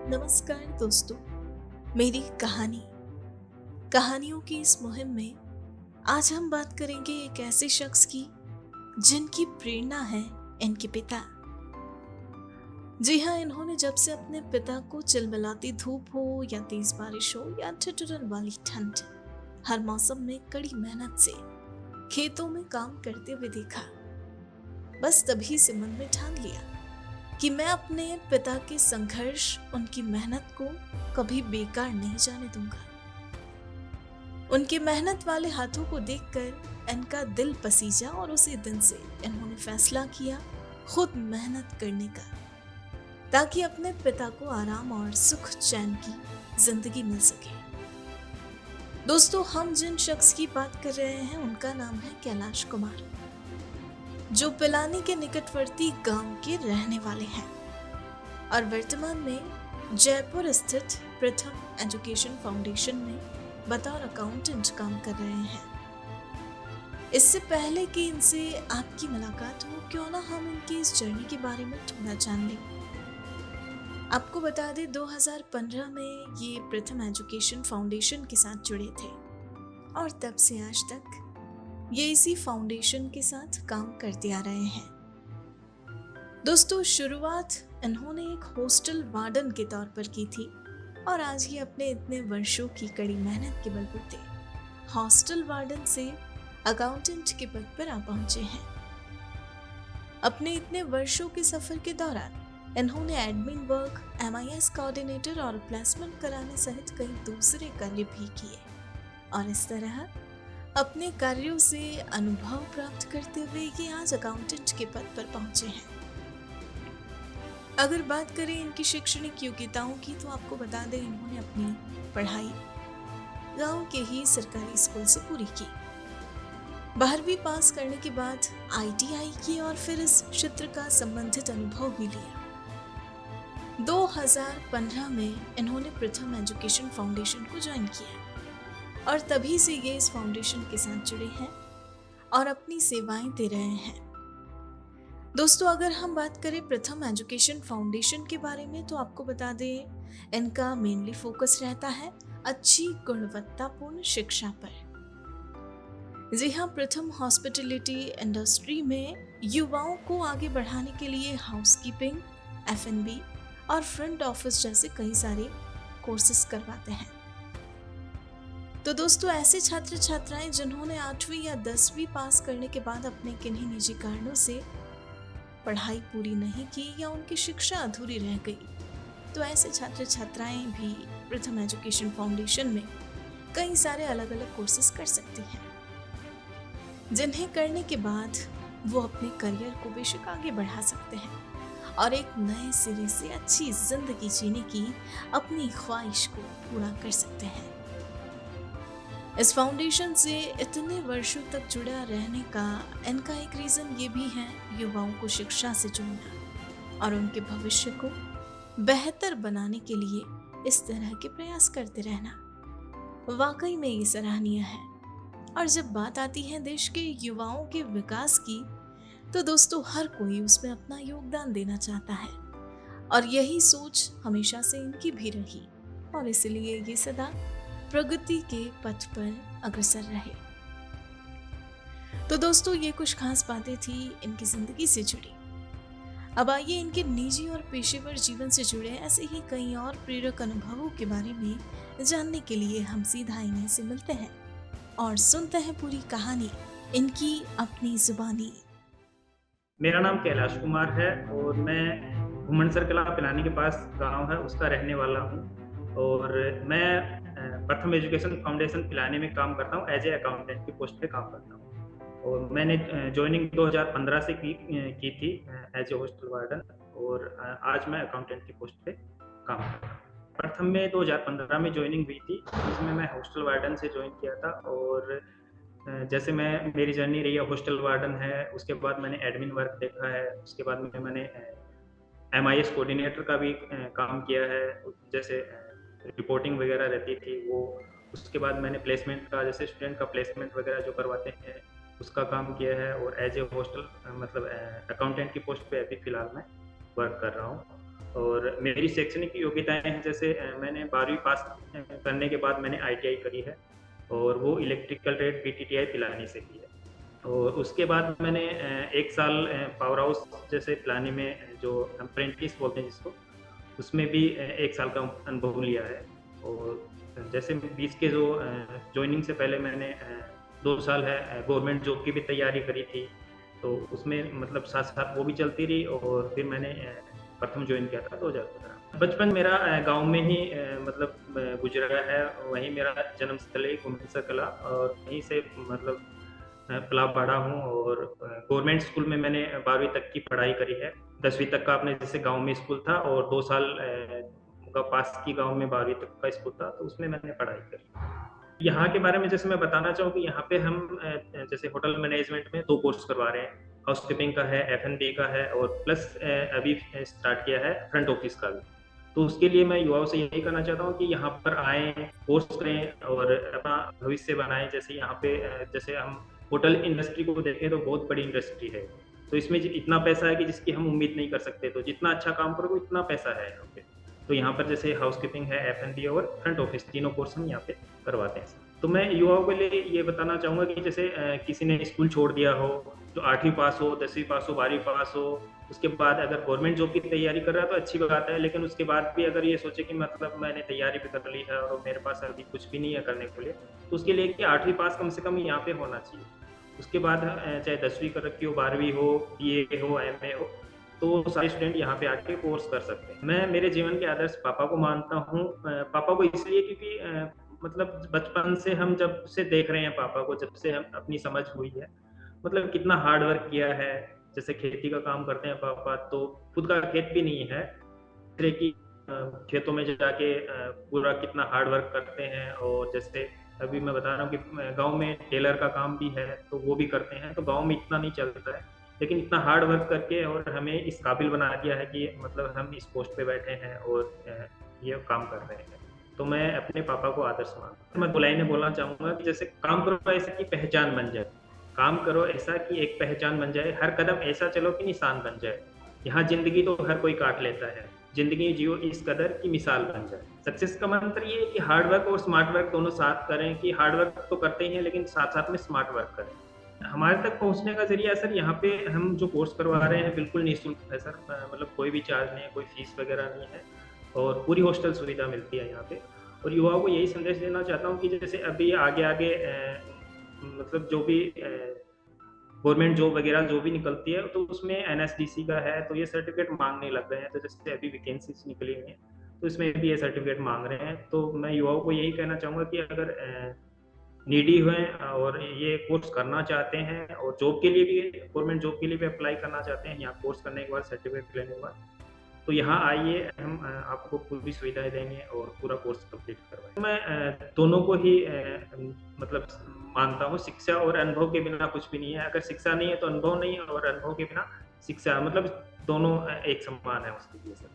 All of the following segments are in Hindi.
नमस्कार दोस्तों, मेरी कहानियों की इस मुहिम में आज हम बात करेंगे एक ऐसे शख्स की जिनकी प्रेरणा है इनके पिता। जी हाँ, इन्होंने जब से अपने पिता को चिलमिलाती धूप हो या तेज बारिश हो या ठिठुरन वाली ठंड, हर मौसम में कड़ी मेहनत से खेतों में काम करते हुए देखा। बस तभी से मन में ठान लिया कि मैं अपने पिता के संघर्ष, उनकी मेहनत को कभी बेकार नहीं जाने दूंगा। उनके मेहनत वाले हाथों को देखकर इनका दिल पसीजा और उसी दिन से इन्होंने फैसला किया खुद मेहनत करने का, ताकि अपने पिता को आराम और सुख चैन की जिंदगी मिल सके। दोस्तों, हम जिन शख्स की बात कर रहे हैं उनका नाम है कैलाश कुमार, जो पिलानी के निकटवर्ती गांव के रहने वाले हैं और वर्तमान में जयपुर स्थित प्रथम एजुकेशन फाउंडेशन में बतौर अकाउंटेंट काम कर रहे हैं। इससे पहले कि इनसे आपकी मुलाकात हो, क्यों ना हम इनकी इस जर्नी के बारे में थोड़ा जान लें। आपको बता दें, 2015 में ये प्रथम एजुकेशन फाउंडेशन के साथ जुड़े थे और तब से आज तक ये इसी फाउंडेशन के साथ काम करते आ रहे हैं। दोस्तों, शुरुआत इन्होंने एक हॉस्टल वार्डन के तौर पर की थी और आज ये अपने इतने वर्षों की कड़ी मेहनत के बलबूते हॉस्टल वार्डन से अकाउंटेंट के पद पर आ पहुंचे हैं। अपने इतने वर्षों के सफर के दौरान इन्होंने एडमिन वर्क, MIS कोऑर्डिनेटर और प्लेसमेंट कराने सहित कई दूसरे कार्य भी किए और इस तरह अपने कार्यों से अनुभव प्राप्त करते हुए ये आज अकाउंटेंट के पद पर पहुंचे हैं। अगर बात करें इनकी शैक्षणिक योग्यताओं की, तो आपको बता दें, इन्होंने अपनी पढ़ाई गांव के ही सरकारी स्कूल से पूरी की। 12वीं पास करने के बाद ITI की और फिर इस क्षेत्र का संबंधित अनुभव भी लिया। 2015 में इन्होंने प्रथम एजुकेशन फाउंडेशन को ज्वाइन किया और तभी से ये इस फाउंडेशन के साथ जुड़े हैं और अपनी सेवाएं दे रहे हैं। दोस्तों, अगर हम बात करें प्रथम एजुकेशन फाउंडेशन के बारे में, तो आपको बता दें, इनका मेनली फोकस रहता है अच्छी गुणवत्तापूर्ण शिक्षा पर। जी हाँ, प्रथम हॉस्पिटैलिटी इंडस्ट्री में युवाओं को आगे बढ़ाने के लिए हाउसकीपिंग, F&B और फ्रंट ऑफिस जैसे कई सारे कोर्सेस करवाते हैं। तो दोस्तों, ऐसे छात्र छात्राएं जिन्होंने 8वीं या 10वीं पास करने के बाद अपने किन्हीं निजी कारणों से पढ़ाई पूरी नहीं की या उनकी शिक्षा अधूरी रह गई, तो ऐसे छात्र छात्राएं भी प्रथम एजुकेशन फाउंडेशन में कई सारे अलग अलग कोर्सेज कर सकती हैं, जिन्हें करने के बाद वो अपने करियर को बेशक आगे बढ़ा सकते हैं और एक नए सिरे से अच्छी जिंदगी जीने की अपनी ख्वाहिश को पूरा कर सकते हैं। इस फाउंडेशन से इतने वर्षों तक जुड़ा रहने का इनका एक रीजन ये भी है, युवाओं को शिक्षा से जोड़ना और उनके भविष्य को बेहतर बनाने के लिए इस तरह के प्रयास करते रहना। वाकई में ये सराहनीय है। और जब बात आती है देश के युवाओं के विकास की, तो दोस्तों हर कोई उसमें अपना योगदान देना चाहता है और यही सोच हमेशा से इनकी भी रही और इसलिए ये सदा प्रगति के पथ पर अग्रसर रहे। तो दोस्तों, ये कुछ खास बातें थी इनकी जिंदगी से जुड़ी। अब आइए इनके निजी और पेशेवर जीवन से जुड़े ऐसे ही कई और प्रेरक अनुभवों के बारे में जानने के लिए हम सीधा इन्हीं से मिलते हैं और सुनते हैं पूरी कहानी इनकी अपनी जुबानी। मेरा नाम कैलाश कुमार है और मैं घुमनसर कला पिलानी के पास गांव है उसका रहने वाला हूं और मैं प्रथम एजुकेशन फाउंडेशन पिलानी में काम करता हूं, एज ए अकाउंटेंट की पोस्ट पे काम करता हूं और मैंने ज्वाइनिंग 2015 से की थी एज ए हॉस्टल वार्डन और आज मैं अकाउंटेंट की पोस्ट पे काम करता हूं। प्रथम में 2015 में ज्वाइनिंग हुई थी, जिसमें मैं हॉस्टल वार्डन से ज्वाइन किया था और जैसे मेरी जर्नी रही है, हॉस्टल वार्डन है, उसके बाद मैंने एडमिन वर्क देखा है, उसके बाद में मैंने MIS कोऑर्डिनेटर का भी काम किया है, जैसे रिपोर्टिंग वगैरह रहती थी वो। उसके बाद मैंने प्लेसमेंट का, जैसे स्टूडेंट का प्लेसमेंट वगैरह जो करवाते हैं उसका काम किया है और एज ए हॉस्टल मतलब अकाउंटेंट की पोस्ट पे अभी फ़िलहाल मैं वर्क कर रहा हूँ। और मेरी शैक्षणिक योग्यताएँ हैं, जैसे मैंने 12वीं पास करने के बाद मैंने आईटीआई करी है और वो इलेक्ट्रिकल ट्रेड पीटीटीआई पिलानी से की है। और उसके बाद मैंने 1 साल पावर हाउस जैसे पिलानी में जो अप्रेंटिस बोलते हैं जिसको, उसमें भी 1 साल का अनुभव लिया है। और जैसे बीच के जो जॉइनिंग से पहले मैंने 2 साल है गवर्नमेंट जॉब की भी तैयारी करी थी, तो उसमें मतलब साथ-साथ वो भी चलती रही और फिर मैंने प्रथम जॉइन किया था 2015। बचपन मेरा गाँव में ही मतलब गुज़रा है, वहीं मेरा जन्म स्थल है घुमनसर कला और वहीं से मतलब पला पढ़ा हूँ और गवर्नमेंट स्कूल में मैंने 12वीं तक की पढ़ाई करी है। 10वीं तक का अपने जैसे गाँव में स्कूल था और 2 साल का पास की गाँव में 12वीं तक का स्कूल था, तो उसमें मैंने पढ़ाई करी। यहाँ के बारे में जैसे मैं बताना चाहूँ कि यहाँ पे हम जैसे होटल मैनेजमेंट में 2 कोर्स करवा रहे हैं। हाउसकीपिंग का है, एफ&बी का है और प्लस अभी स्टार्ट किया है फ्रंट ऑफिस का भी। तो उसके लिए मैं युवाओं से यही कहना चाहता हूँ कि यहाँ पर आएँ, कोर्स करें और अपना भविष्य बनाएँ। जैसे यहाँ पे जैसे हम होटल इंडस्ट्री को देखें तो बहुत बड़ी इंडस्ट्री है। तो इसमें इतना पैसा है कि जिसकी हम उम्मीद नहीं कर सकते। तो जितना अच्छा काम करोगे उतना पैसा है यहाँ पे। तो यहाँ पर जैसे हाउसकीपिंग है, एफ&बी और फ्रंट ऑफिस तीनों कोर्स हम यहाँ पे करवाते हैं। तो मैं युवाओं के लिए ये बताना चाहूँगा कि जैसे किसी ने स्कूल छोड़ दिया हो, जो 8वीं पास हो, 10वीं पास हो, 12वीं पास हो, उसके बाद अगर गवर्नमेंट जॉब की तैयारी कर रहा है तो अच्छी बात है, लेकिन उसके बाद भी अगर ये सोचे कि मतलब मैंने तैयारी भी कर ली है और मेरे पास अभी कुछ भी नहीं है करने के लिए, तो उसके लिए कि 8वीं पास कम से कम यहाँ पे होना चाहिए। उसके बाद चाहे 10वीं कर रखी हो, 12वीं हो, बीए हो, एमए हो, तो सारे स्टूडेंट यहाँ पे आके कोर्स कर सकते हैं। मैं मेरे जीवन के आदर्श पापा को मानता हूँ। पापा को इसलिए क्योंकि मतलब बचपन से हम जब से देख रहे हैं पापा को, जब से हम अपनी समझ हुई है, मतलब कितना हार्ड वर्क किया है। जैसे खेती का काम करते हैं पापा, तो खुद का खेत भी नहीं है, तरह की खेतों में जाके पूरा कितना हार्ड वर्क करते हैं। और जैसे अभी मैं बता रहा हूँ कि गाँव में टेलर का काम भी है, तो वो भी करते हैं। तो गाँव में इतना नहीं चलता है, लेकिन इतना हार्ड वर्क करके और हमें इस काबिल बना दिया है कि मतलब हम इस पोस्ट पे बैठे हैं और ये काम कर रहे हैं। तो मैं अपने पापा को आदर्श मानता हूँ। मैं 2 लाइनें बोलना चाहूँगा कि जैसे काम करो ऐसा कि पहचान बन जाए, काम करो ऐसा कि एक पहचान बन जाए, हर कदम ऐसा चलो कि निशान बन जाए। यहाँ ज़िंदगी तो हर कोई काट लेता है, ज़िंदगी जियो इस कदर कि मिसाल बन जाए। सक्सेस का मंत्र ये है कि हार्ड वर्क और स्मार्ट वर्क दोनों साथ करें, कि हार्ड वर्क तो करते ही हैं लेकिन साथ-साथ में स्मार्ट वर्क करें। हमारे तक पहुँचने का ज़रिया सर यहाँ पे हम जो कोर्स करवा रहे हैं बिल्कुल निःशुल्क है सर, मतलब कोई भी चार्ज नहीं है, कोई फीस वगैरह नहीं है और पूरी हॉस्टल सुविधा मिलती है यहाँ पे। और युवाओं को यही संदेश देना चाहता हूँ कि जैसे अभी आगे-आगे मतलब जो भी गवर्नमेंट जॉब वगैरह जो भी निकलती है, तो उसमें एनएसडीसी का है, तो ये सर्टिफ़िकेट माँगने लग गए हैं। तो जैसे अभी वैकेंसीज़ निकली हुई हैं, तो इसमें भी ये सर्टिफ़िकेट माँग रहे हैं। तो मैं युवाओं को यही कहना चाहूँगा कि अगर नीडी हैं और ये कोर्स करना चाहते हैं और जॉब के लिए भी गवर्नमेंट जॉब के लिए भी अप्लाई करना चाहते हैं, यहाँ कोर्स करने के बाद सर्टिफ़िकेट लेने के बाद, तो यहाँ आइए, हम आपको पूरी सुविधाएँ देंगे और पूरा कोर्स कंप्लीट करवाएँगे। मैं दोनों को ही मतलब मानता हूँ, शिक्षा और अनुभव के बिना कुछ भी नहीं है। अगर शिक्षा नहीं है तो अनुभव नहीं है और अनुभव के बिना शिक्षा, मतलब दोनों एक समान है उसके लिए सर।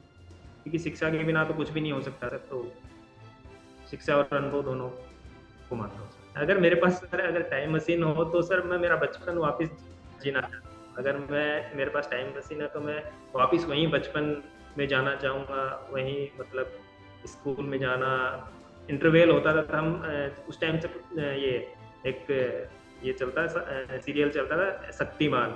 क्योंकि शिक्षा के बिना तो कुछ भी नहीं हो सकता सर, तो शिक्षा और अनुभव दोनों को मानता हूँ सर। अगर मेरे पास सर अगर टाइम मशीन हो तो सर मैं मेरा बचपन वापस जीना चाहता हूँ। अगर मेरे पास टाइम मशीन है तो मैं वापस वहीं बचपन में जाना चाहूँगा, वहीं मतलब स्कूल में जाना। इंटरवल होता था तो हम उस टाइम से ये एक ये चलता सीरियल चलता था शक्तिमान,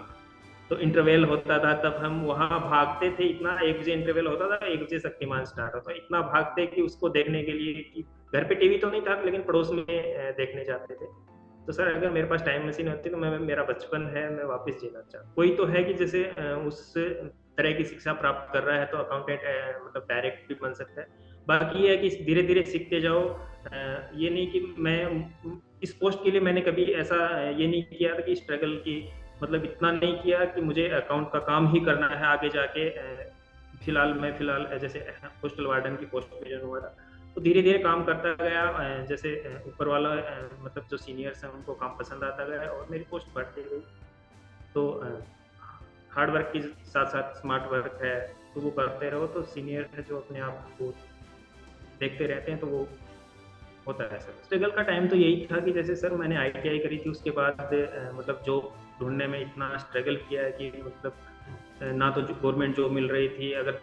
तो इंटरवल होता था तब हम वहाँ भागते थे इतना। 1 बजे इंटरवल होता था, 1 बजे शक्तिमान स्टार्ट होता, इतना भागते कि उसको देखने के लिए कि घर पे टीवी तो नहीं था लेकिन पड़ोस में देखने जाते थे। तो सर अगर मेरे पास टाइम मशीन होती तो मैं मेरा बचपन है मैं वापस जीना चाहता। कोई तो है कि जैसे उस तरह की शिक्षा प्राप्त कर रहा है तो अकाउंटेंट मतलब डायरेक्ट भी बन सकता है। बाकी ये है कि धीरे-धीरे सीखते जाओ। ये नहीं कि मैं इस पोस्ट के लिए मैंने कभी ऐसा ये नहीं किया था कि स्ट्रगल की, मतलब इतना नहीं किया कि मुझे अकाउंट का काम ही करना है आगे जाके। फिलहाल जैसे पोस्टल वार्डन की पोस्ट पे जॉइन हुआ था, तो धीरे-धीरे काम करता गया। जैसे ऊपर वाला मतलब जो सीनियर्स हैं उनको काम पसंद आता गया और मेरी पोस्ट बढ़ती गई। तो हार्ड वर्क के साथ-साथ स्मार्ट वर्क है, तो वो करते रहो तो सीनियर है जो अपने आप को देखते रहते हैं, तो वो होता है सर। स्ट्रगल का टाइम तो यही था कि जैसे सर मैंने आईटीआई करी थी, उसके बाद मतलब जॉब ढूँढने में इतना स्ट्रगल किया है कि मतलब ना तो गवर्नमेंट जॉब मिल रही थी। अगर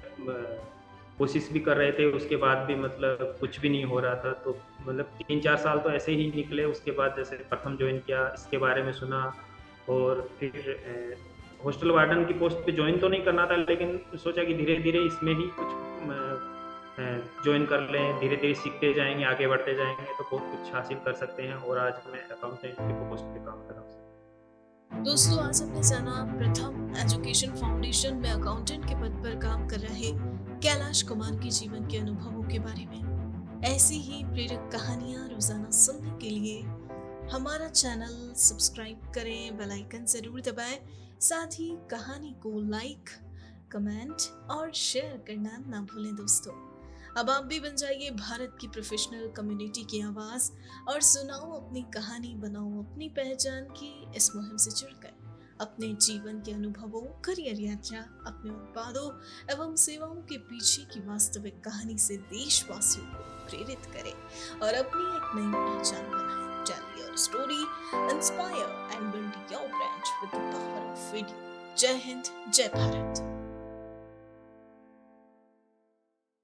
कोशिश भी कर रहे थे, उसके बाद भी मतलब कुछ भी नहीं हो रहा था। तो मतलब 3-4 साल तो ऐसे ही निकले, उसके बाद जैसे प्रथम जॉइन किया, इसके बारे में सुना और फिर हॉस्टल वार्डन की पोस्ट पे जॉइन तो नहीं करना था, लेकिन सोचा कि धीरे-धीरे इसमें ही कुछ जॉइन कर लें, धीरे-धीरे सीखते जाएँगे, आगे बढ़ते जाएँगे तो बहुत कुछ हासिल कर सकते हैं और आज मैं अकाउंटेंट की पोस्ट पे काम कर रहा हूँ। दोस्तों, आज हमने जाना प्रथम एजुकेशन फाउंडेशन में अकाउंटेंट के पद पर काम कर रहे कैलाश कुमार के जीवन के अनुभवों के बारे में। ऐसी ही प्रेरक कहानियां रोजाना सुनने के लिए हमारा चैनल सब्सक्राइब करें, बेल आइकन जरूर दबाएं, साथ ही कहानी को लाइक, कमेंट और शेयर करना ना भूलें दोस्तों। अब आप भी बन जाइए भारत की प्रोफेशनल कम्युनिटी की आवाज और सुनाओ अपनी कहानी, बनाओ अपनी पहचान की इस मुहिम से जुड़कर अपने जीवन के अनुभवों, करियर यात्रा, अपने उत्पादों एवं सेवाओं के पीछे की वास्तविक कहानी से देशवासियों को प्रेरित करें और अपनी एक नई पहचान बनाएं। Tell your story, inspire and build your brand with the power of video. जय हिंद, जय भारत।